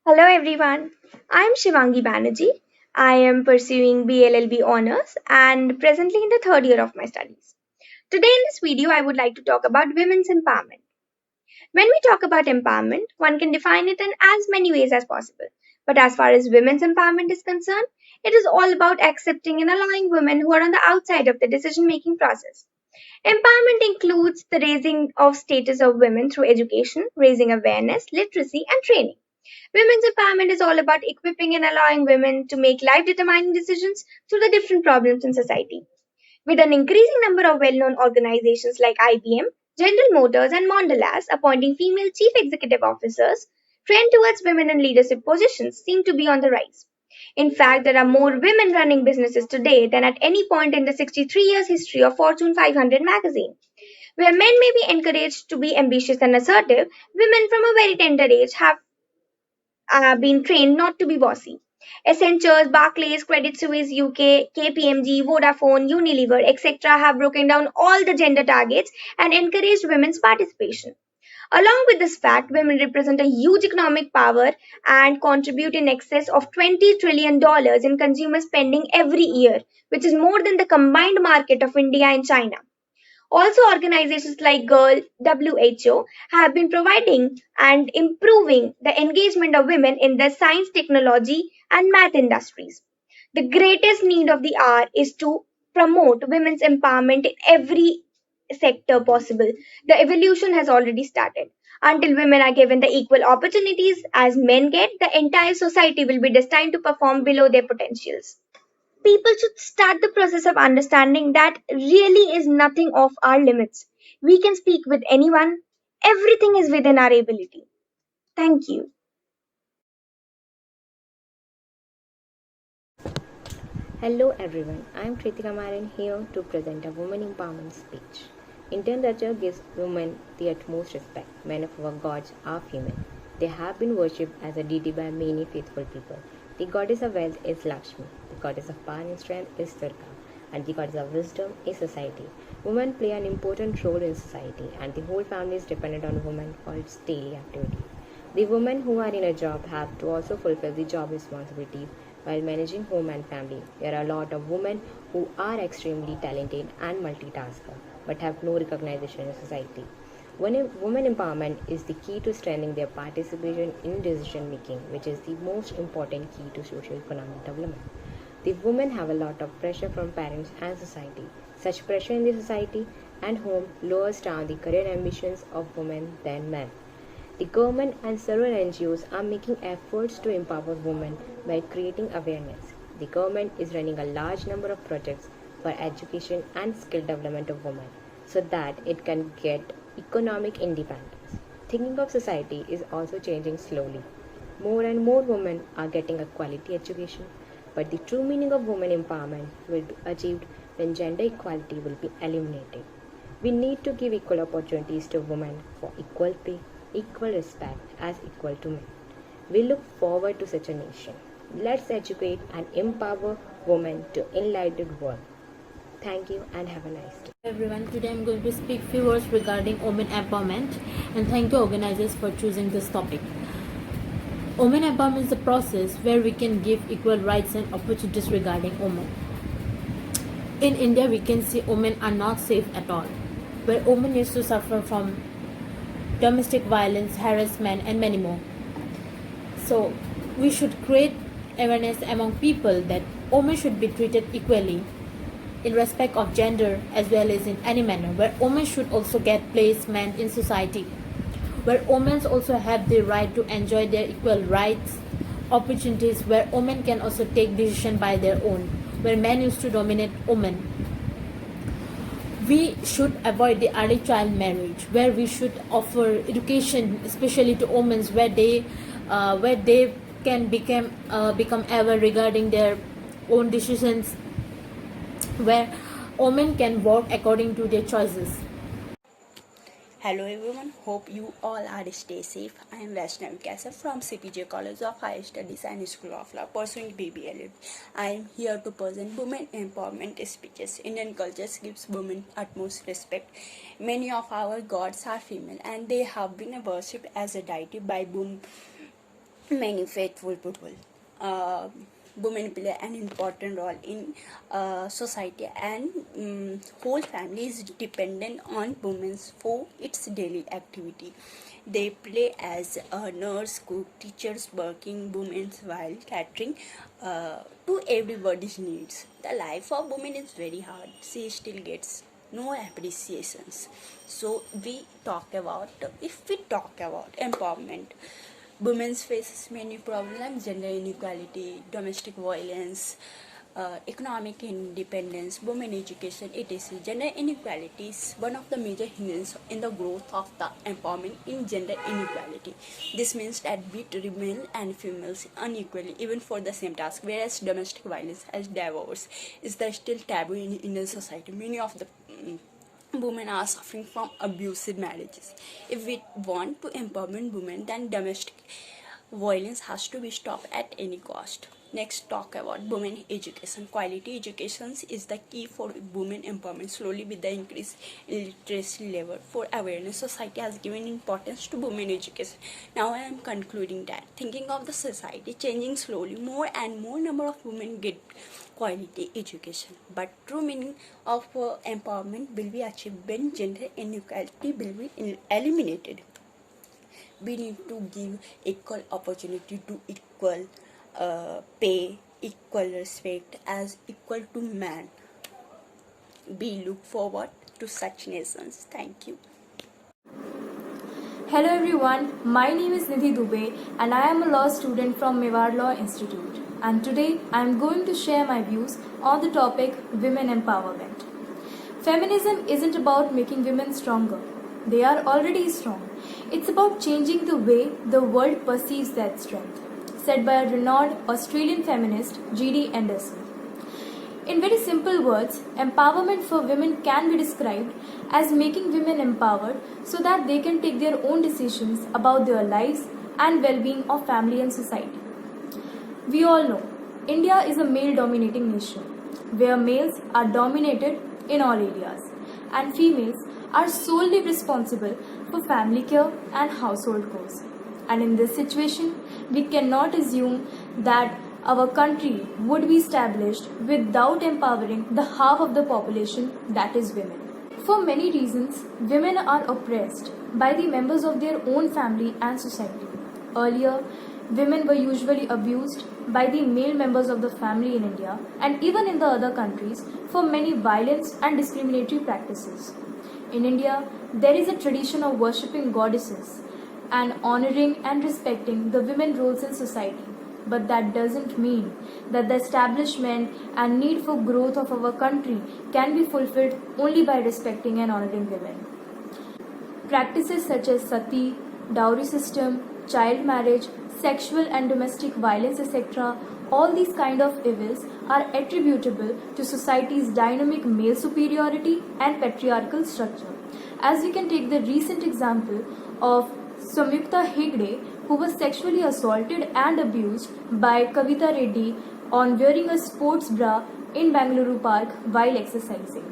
Hello everyone, I am Shivangi Banerjee. I am pursuing BLLB honors and presently in the third year of my studies. Today in this video, I would like to talk about women's empowerment. When we talk about empowerment, one can define it in as many ways as possible. But as far as women's empowerment is concerned, it is all about accepting and allowing women who are on the outside of the decision making process. Empowerment includes the raising of status of women through education, raising awareness, literacy, and training. Women's empowerment is all about equipping and allowing women to make life determining decisions through the different problems in society. With an increasing number of well known organizations like IBM, General Motors, and Mondelez appointing female chief executive officers, trend towards women in leadership positions seem to be on the rise. In fact, there are more women running businesses today than at any point in the 63 years history of Fortune 500 magazine. Where men may be encouraged to be ambitious and assertive, women from a very tender age have been trained not to be bossy. Accenture, Barclays, Credit Suisse UK, KPMG, Vodafone, Unilever, etc. have broken down all the gender targets and encouraged women's participation. Along with this fact, women represent a huge economic power and contribute in excess of $20 trillion in consumer spending every year, which is more than the combined market of India and China. Also, organizations like Girl, WHO have been providing and improving the engagement of women in the science, technology, and math industries. The greatest need of the hour is to promote women's empowerment in every sector possible. The evolution has already started. Until women are given the equal opportunities as men get, the entire society will be destined to perform below their potentials. People should start the process of understanding that really is nothing off our limits. We can speak with anyone, everything is within our ability. Thank you. Hello everyone, I am Kritika Maran here to present a woman empowerment speech. Indian culture gives women the utmost respect. Many of our gods are female. They have been worshipped as a deity by many faithful people. The goddess of wealth is Lakshmi, the goddess of power and strength is Durga, and the goddess of wisdom is society. Women play an important role in society, and the whole family is dependent on women for its daily activity. The women who are in a job have to also fulfill the job responsibilities while managing home and family. There are a lot of women who are extremely talented and multitasker but have no recognition in society. Women empowerment is the key to strengthening their participation in decision making, which is the most important key to social economic development. The women have a lot of pressure from parents and society. Such pressure in the society and home lowers down the career ambitions of women than men. The government and several NGOs are making efforts to empower women by creating awareness. The government is running a large number of projects for education and skill development of women so that it can get economic independence. Thinking of society is also changing slowly. More and more women are getting a quality education, but the true meaning of women empowerment will be achieved when gender equality will be eliminated. We need to give equal opportunities to women for equal pay, equal respect as equal to men. We look forward to such a nation. Let's educate and empower women to enlighten the world. Thank you and have a nice day. Everyone, today I'm going to speak few words regarding women empowerment, and thank you organizers for choosing this topic. Women empowerment is a process where we can give equal rights and opportunities regarding women. In India, we can see women are not safe at all, where women used to suffer from domestic violence, harassment, and many more. So, we should create awareness among people that women should be treated equally in respect of gender as well as in any manner, where women should also get placement in society, where women also have the right to enjoy their equal rights, opportunities, where women can also take decision by their own, where men used to dominate women. We should avoid the early child marriage, where we should offer education, especially to women, where they can become aware regarding their own decisions, where women can vote according to their choices. Hello everyone, hope you all are stay safe. I am Vaishnavi Kasar from CPJ College of Higher Studies and School of Law pursuing BBLA. I am here to present women empowerment speeches. Indian culture gives women utmost respect. Many of our gods are female and they have been worshipped as a deity by many faithful people. Uh, Women play an important role in society, and whole family is dependent on women for its daily activity. They play as a nurse, cook, teachers, working women while catering to everybody's needs. The life of women is very hard. She still gets no appreciations. So if we talk about empowerment, women faces many problems: gender inequality, domestic violence, economic independence, women education, etc. Gender inequality is one of the major hindrances in the growth of the empowerment in gender inequality. This means that we treat male and females unequally even for the same task, whereas domestic violence as divorce is the still taboo in Indian society. Many of the women are suffering from abusive marriages. If we want to empower women, then domestic violence has to be stopped at any cost. Next, talk about women education. Quality education is the key for women empowerment. Slowly, with the increase in literacy level for awareness, society has given importance to women education. Now, I am concluding that thinking of the society changing slowly, more and more number of women get quality education. But true meaning of empowerment will be achieved when gender inequality will be eliminated. We need to give equal opportunity to equal pay, equal respect as equal to man. We look forward to such nations. Thank you. Hello everyone, my name is Nidhi Dubey and I am a law student from Mewar Law Institute. And today I am going to share my views on the topic women empowerment. Feminism isn't about making women stronger. They are already strong. It's about changing the way the world perceives that strength, said by a renowned Australian feminist G.D. Anderson. In very simple words, empowerment for women can be described as making women empowered so that they can take their own decisions about their lives and well-being of family and society. We all know India is a male-dominating nation where males are dominated in all areas and females are solely responsible for family care and household chores. And in this situation, we cannot assume that our country would be established without empowering the half of the population, that is women. For many reasons, women are oppressed by the members of their own family and society. Earlier, women were usually abused by the male members of the family in India and even in the other countries for many violence and discriminatory practices. In India, there is a tradition of worshipping goddesses and honoring and respecting the women roles in society. But that doesn't mean that the establishment and need for growth of our country can be fulfilled only by respecting and honoring women. Practices such as sati, dowry system, child marriage, sexual and domestic violence, etc., all these kind of evils are attributable to society's dynamic male superiority and patriarchal structure. As we can take the recent example of Samyukta Hegde, who was sexually assaulted and abused by Kavita Reddy on wearing a sports bra in Bangalore Park while exercising.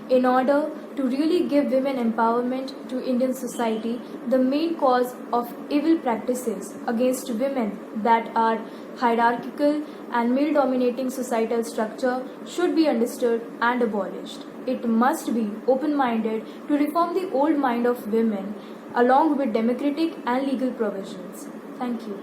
In order to really give women empowerment to Indian society, the main cause of evil practices against women that are hierarchical and male-dominating societal structure should be understood and abolished. It must be open-minded to reform the old mind of women along with democratic and legal provisions. Thank you.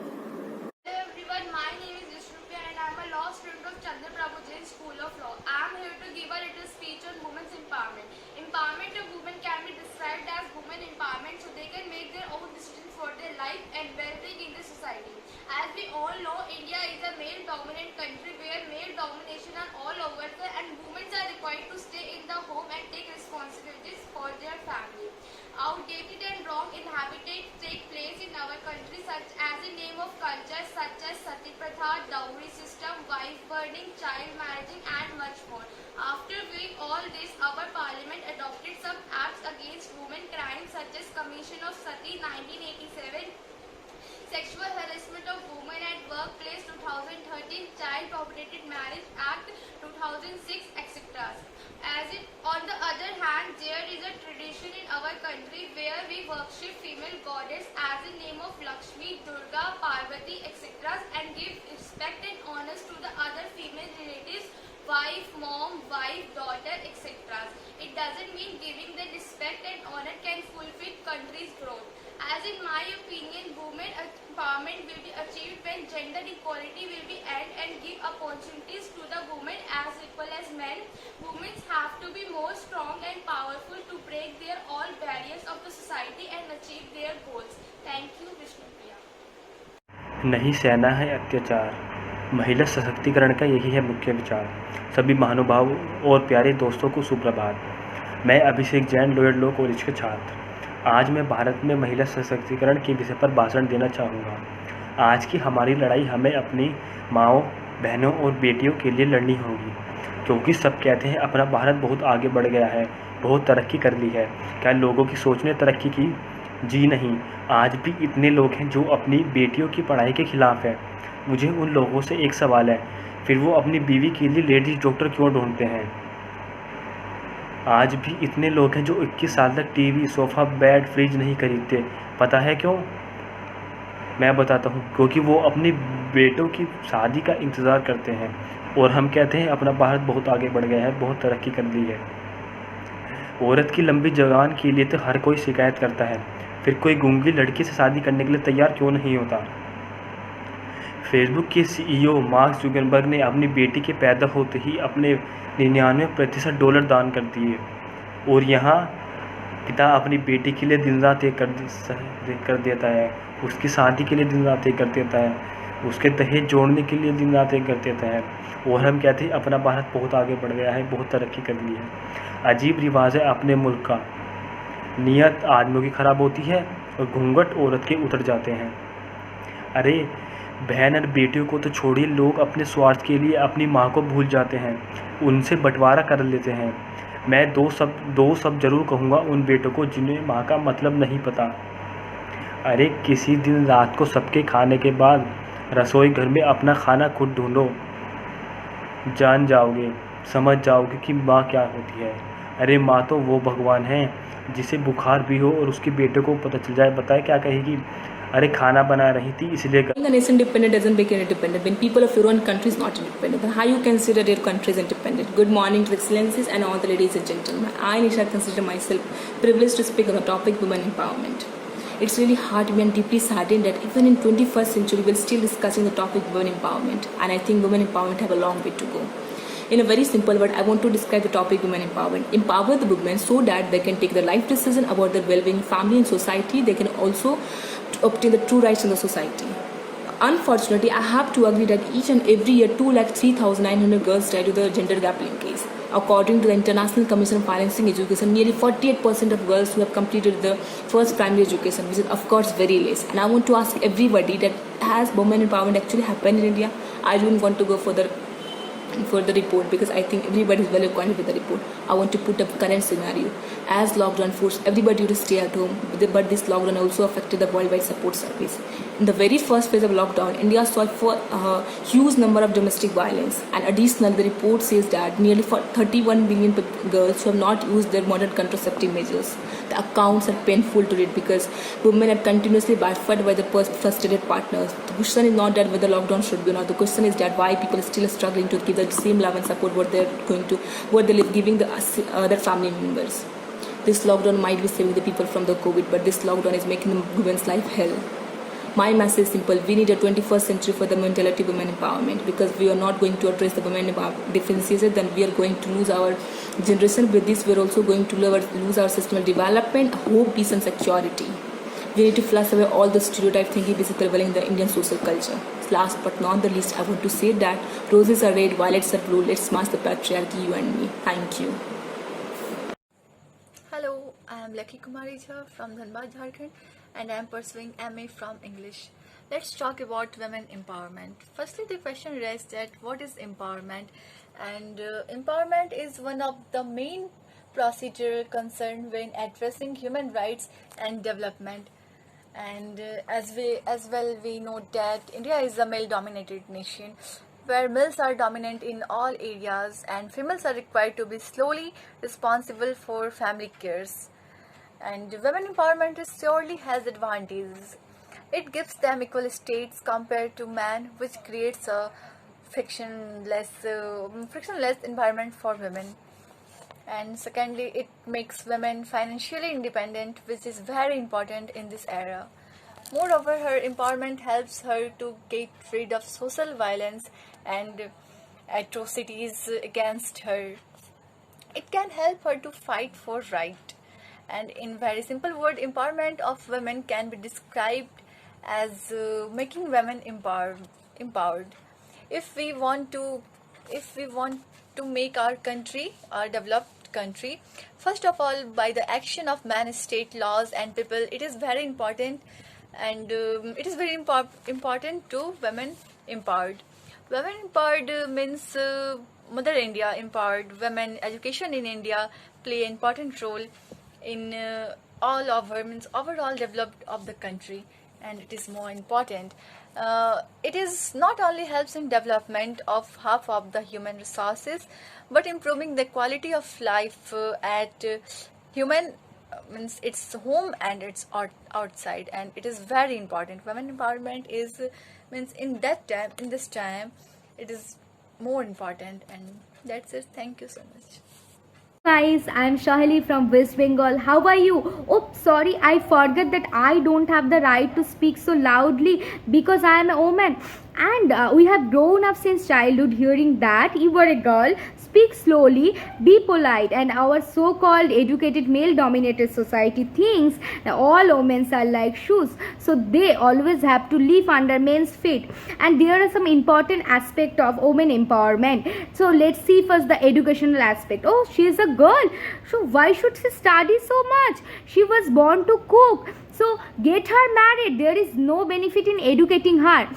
Hello everyone, my name is Yushrupya and I am a law student of Chandra Prabhu Jain School of Law. I am here to give a little speech on women's empowerment. Empowerment of women can be described as women empowerment so they can make their own decisions for their life and well-being in the society. As we all know, India is a male-dominant country where male domination are all over and women are required to stay in the home and take responsibilities for their family. Outdated and wrong inhabited take place in our country such as in name of culture such as sati pratha, dowry system, wife burning, child marriage and much more. After doing all this, our parliament adopted some acts against women crimes such as Commission of Sati 1987, Sexual Harassment of Women at Workplace 2013, Child Prohibited Marriage Act 2006, etc. On the other hand, there is a tradition in our country where we worship female goddess as in name of Lakshmi, Durga, Parvati, and give respect and honors to the other female relatives, wife, mom, wife, daughter, etc. It doesn't mean giving the respect and honor can fulfill country's growth. As in my opinion, women empowerment will be achieved when gender equality will be end and give opportunities to the women as equal as men. Women have to be more strong and powerful to break their all barriers of the society and achieve their goals. Thank you, Vishnupriya. नहीं सहना है अत्याचार, महिला सशक्तिकरण का यही है मुख्य विचार। सभी महानुभाव और प्यारे दोस्तों को सुप्रभात। मैं अभिषेक जैन, लोयर लॉ कॉलेज के छात्र। आज मैं भारत में महिला सशक्तिकरण के विषय पर भाषण देना चाहूँगा। आज की हमारी लड़ाई हमें अपनी माँओं, बहनों और बेटियों के लिए लड़नी होगी, क्योंकि सब कहते हैं अपना भारत बहुत आगे बढ़ गया है, बहुत तरक्की कर ली है। क्या लोगों की सोच ने तरक्की की? जी नहीं, आज भी इतने लोग हैं जो अपनी बेटियों की पढ़ाई के खिलाफ़ है। मुझे उन लोगों से एक सवाल है, फिर वो अपनी बीवी के लिए लेडीज़ डॉक्टर क्यों ढूंढते हैं? आज भी इतने लोग हैं जो 21 साल तक टीवी, सोफ़ा, बेड, फ्रिज नहीं खरीदते। पता है क्यों? मैं बताता हूँ, क्योंकि वो अपनी बेटों की शादी का इंतज़ार करते हैं। और हम कहते हैं अपना भारत बहुत आगे बढ़ गया है, बहुत तरक्की कर ली है। औरत की लंबी जबान के लिए तो हर कोई शिकायत करता है, फिर कोई गूंगी लड़की से शादी करने के लिए तैयार क्यों नहीं होता? फेसबुक के CEO मार्क जुकरबर्ग ने अपनी बेटी के पैदा होते ही अपने 99% डॉलर दान कर दिए। और यहाँ पिता अपनी बेटी के लिए दिन रात एक कर देता है, उसकी शादी के लिए दिन रात एक कर देता है, उसके दहेज जोड़ने के लिए दिन रात एक कर देता है। और हम कहते हैं अपना भारत बहुत आगे बढ़ गया है, बहुत तरक्की कर ली है। अजीब रिवाज है अपने मुल्क का, नियत आदमियों की ख़राब होती है और घूंघट औरत के उतर जाते हैं। अरे बहन और बेटियों को तो छोड़िए, लोग अपने स्वार्थ के लिए अपनी माँ को भूल जाते हैं, उनसे बंटवारा कर लेते हैं। मैं दो सब ज़रूर कहूँगा उन बेटों को जिन्हें माँ का मतलब नहीं पता। अरे किसी दिन रात को सबके खाने के बाद रसोई घर में अपना खाना खुद ढूंढो, जान जाओगे, समझ जाओगे कि माँ क्या होती है। अरे माँ तो वो भगवान है जिसे बुखार भी हो और उसके बेटे को पता चल जाए, बताए क्या कहेगी? अरे खाना बना रही थी इसलिए Being a nation independent doesn't make you independent. When people of your own country is not independent, then how you consider your country is independent? Good morning to the excellencies and all the ladies and gentlemen. I, Nisha, consider myself privileged to speak on the topic women empowerment. It's really hard to me and deeply saddened that even in 21st century we're still discussing the topic women empowerment, and I think women empowerment have a long way to go. In a very simple word, I want to describe the topic women empowerment. Empower the women so that they can take the life decision about their well-being, family and society. They can also obtain the true rights in the society. Unfortunately, I have to agree that each and every year 2,03,900 girls die to the gender gap linkage. According to the International Commission on Financing Education, nearly 48% of girls who have completed the first primary education, which is of course very less. And I want to ask everybody that has women empowerment actually happened in India? I don't want to go for the report because I think everybody is well acquainted with the report. I want to put up current scenario. As lockdown forced everybody to stay at home, but this lockdown also affected the worldwide support service. In the very first phase of lockdown, India saw a huge number of domestic violence, and additionally, the report says that nearly 31 million girls who have not used their modern contraceptive measures. The accounts are painful to read because women are continuously bypassed by the frustrated partners. The question is not that whether lockdown should be or not. The question is that why people are still struggling to give the same love and support what they're giving their family members. This lockdown might be saving the people from the COVID, but this lockdown is making the women's life hell. My message is simple. We need a 21st century for the mentality of women empowerment, because we are not going to address the women differences, then we are going to lose our generation. With this, we are also going to lose our system of development, hope, peace and security. We need to flush away all the stereotype thinking which is prevailing in the Indian social culture. Last but not the least, I want to say that roses are red, violets are blue. Let's smash the patriarchy, you and me. Thank you. Hello, I am Lucky Kumari Jha from Dhanbad, Jharkhand, and I am pursuing MA from English. Let's talk about women empowerment. Firstly, the question raised that what is empowerment? And empowerment is one of the main procedure concerned when addressing human rights and development. And as we know that India is a male-dominated nation, where males are dominant in all areas and females are required to be solely responsible for family cares. And women empowerment surely has advantages. It gives them equal states compared to men, which creates a frictionless environment for women. And secondly, it makes women financially independent, which is very important in this era. Moreover, her empowerment helps her to get rid of social violence and atrocities against her. It can help her to fight for right. And in very simple word, empowerment of women can be described as making women empowered. If we want to make our country, our developed country, first of all, by the action of man, state, laws, and people, it is very important, and it is very important to women empowered. Women empowered means Mother India empowered. Women education in India play an important role in all of means overall development of the country, and it is more important. It is not only helps in development of half of the human resources, but improving the quality of life at human means its home and its outside, and it is very important. Women empowerment is means in this time it is more important, and that's it. Thank you so much. Guys, I'm Shahali from West Bengal. How are you? Oh, sorry, I forgot that I don't have the right to speak so loudly because I am a woman. And we have grown up since childhood hearing that you were a girl, speak slowly, be polite, and our so-called educated male-dominated society thinks that all women are like shoes, so they always have to live under men's feet. And there are some important aspects of women empowerment. So let's see first the educational aspect. Oh, she is a girl, so why should she study so much? She was born to cook, so get her married. There is no benefit in educating her.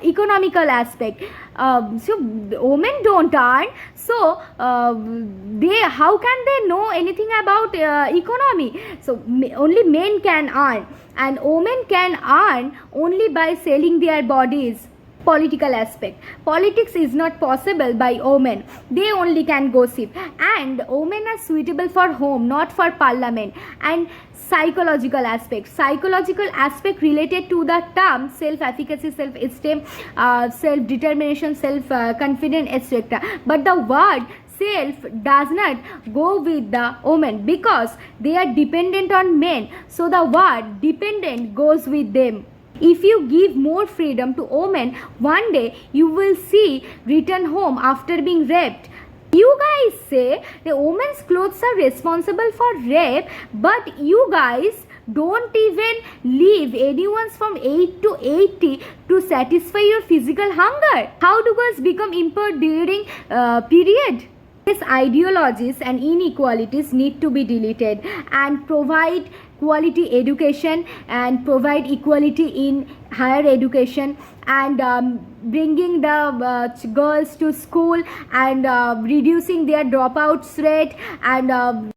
Economical aspect, so women don't earn, so they how can they know anything about economy? So only men can earn, and women can earn only by selling their bodies. Political aspect, politics is not possible by women, they only can gossip, and women are suitable for home, not for parliament. And psychological aspect related to the term self-efficacy, self-esteem, self-determination, self-confidence, etc. But the word self does not go with the woman because they are dependent on men, so the word dependent goes with them. If you give more freedom to women, one day you will see return home after being raped. You guys say the women's clothes are responsible for rape, but you guys don't even leave anyone's from 8 to 80 to satisfy your physical hunger. How do girls become empowered during period? These ideologies and inequalities need to be deleted and provide quality education and provide equality in higher education, and bringing the girls to school and reducing their dropouts rate, and